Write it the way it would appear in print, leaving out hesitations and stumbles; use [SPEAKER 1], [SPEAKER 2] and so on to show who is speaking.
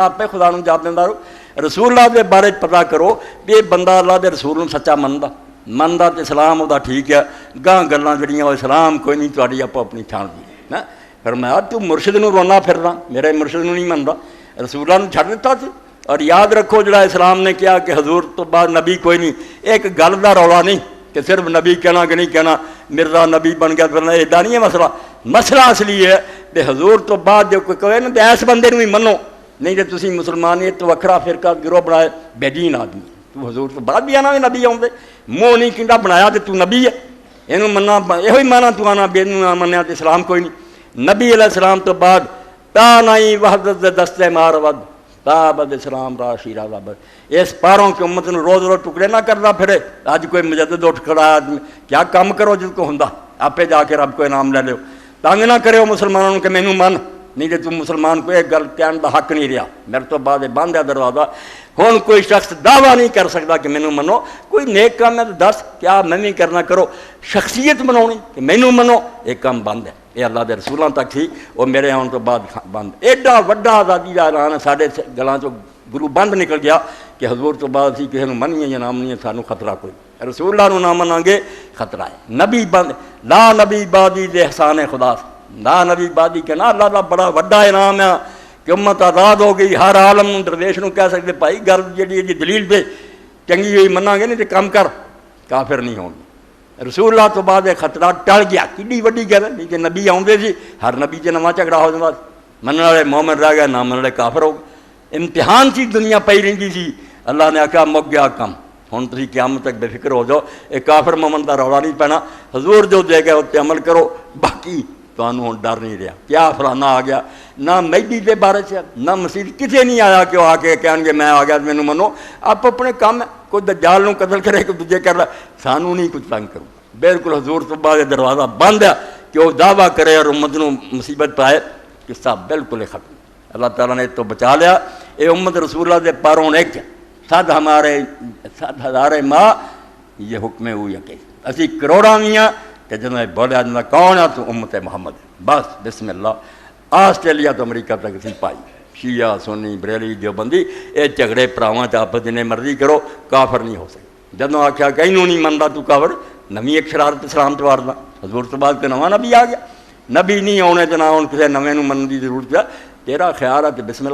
[SPEAKER 1] आपे खुदा नूं जाप दिंदा रहो। रसूल अल्लाह के बारे पता करो भी ये बंदा अल्लाह के रसूल नूं सच्चा मनदा तो इस्लाम उहदा ठीक है, गां गल्लां जड़ियां वो इस्लाम कोई नहीं, तुहाडी आपो अपनी ठाण दी ना। फिर मैं तू मुर्शिद नूं रोना फिरदा, मेरे मुर्शिद नूं नहीं मनदा, रसूलां नूं छड्ड दित्ता सी। और याद रखो जिहड़ा इस्लाम ने कहा कि हजूर तो बाद नबी कोई नहीं, एक गल दा रौला नहीं कि सिर्फ नबी कहना कि नहीं कहना, मिर्जा नबी बन गया फिरना, इदा नहीं है मसला। मसला असली है कि हजूर तो बाद जो कोई कहे ना तो इस बंदे नूं ही मनो, नहीं तो तुम मुसलमान ये तो वखरा फिरका गिरोह बनाए बेदीन आदमी। तू हजूर तो बाद भी आना भी नबी आउंदे, मोह नहीं किंदा बनाया तो तू नबी है, इनू मना यो ही माना तू आना बेनू मनिया तो इस्लाम कोई नहीं। नबी अलैहिस्सलाम तो बाद ता नहीं वहदत दस्ते मार वद ताबद इस्लाम रा शीरा रब, इस पारों की उम्मत नूं रोज़ रोज़ टुकड़े ना करदा फिरे। अज कोई मुजद्दिद उठ खड़ा आदमी, क्या काम करो जिसको हुंदा, आपे जाके रब को इनाम ले लो। तंग ना करो मुसलमानों को मैनू मन, नहीं तो तू मुसलमान को एक गल कहने का हक नहीं रहा। मेरे तो बाद बंद है दरवाज़ा, हुण कोई शख्स दावा नहीं कर सकता कि मैनू मनो। कोई नेक काम है तो दस, क्या मैं भी करना करो। शख्सियत बनानी कि मैनू मनो, एक काम बंद है। ये अल्लाह के रसूलों तक थी, वो मेरे आने तो बाद बंद। एडा वड्डा आज़ादी का ऐलान साढ़े गलों चो गुरु बंद निकल गया कि हजूर तो बाद असीं किसी नूं मनीए या ना मनीए, सानू खतरा कोई। रसूलां नूं ना मनांगे खतरा है। नबी बंद ला नबी बादी दे एहसान खुदा, ना नबी बादी के ना अल्लाह का बड़ा वड्डा इनाम है कि उम्मत आज़ाद हो गई। हर आलम दरवेश नूं कह सकते भाई गल जी दलील पे चंगी हुई मनांगे, नहीं तो काम कर, काफिर नहीं होंगे। रसूलुल्लाह तो बाद खतरा टल गया, किड्डी वड्डी गल है। नहीं कि नबी आउंदे सी, हर नबी च नवां झगड़ा हो जांदा, मनण वाले मोमिन रह गए, ना मनण वाले काफिर हो गए। इम्तिहान सी दुनिया पई रहिंदी सी। अल्लाह ने आख्या मुक गया कम, हुण तुसीं क़यामत तक बेफिक्र हो जाओ, एक काफिर मोमिन दा रौला नहीं पैना। हजूर जो दे गए उत्ते अमल करो, बाकी तुहानूं हुण डर नहीं रहा। क्या फलाना आ गया, ना मेहदी के बारे च ना मसीह किसी नहीं आया कि वह आके कहेंगे मैं आ गया मैनू मनो। आप अपने काम है, कोई दज्जाल नूं कतल करे, कोई दूजे कर ला, सानू नहीं कुछ तंग करो। बिल्कुल हजूर तो बाद दरवाज़ा बंद है कि वह दावा करे और उम्मत नूं मुसीबत पाए, किस्सा बिल्कुल खत्म। अल्लाह ताला ने तो बचा लिया। ये उम्मत रसूलुल्लाह दे पारों एक सद हमारे 7,000 माँ ये हुक्म हुई है कि असी करोड़ा भी हाँ कि जिन्हें बोलिया जिन्हें कौन है तो उम्मत मोहम्मद। बस बिस्मिल्लाह। ऑस्ट्रेलिया तो अमरीका तक असी पाई, शिया सुन्नी बरेली देवबंदी ये झगड़े भरावां च आपस जिन्हें मर्जी करो, काफर नहीं हो सकते। जदों आख्या कहीं नहीं मनता तू काफर, नवीं एक शरारत इस्लाम तो वारदा। हजूर तो बाद नवा नबी आ गया, नबी नहीं आने तो ना आने, किसी नवे मनने की जरूरत है। तेरा ख्याल है कि बिस्मिल्लाह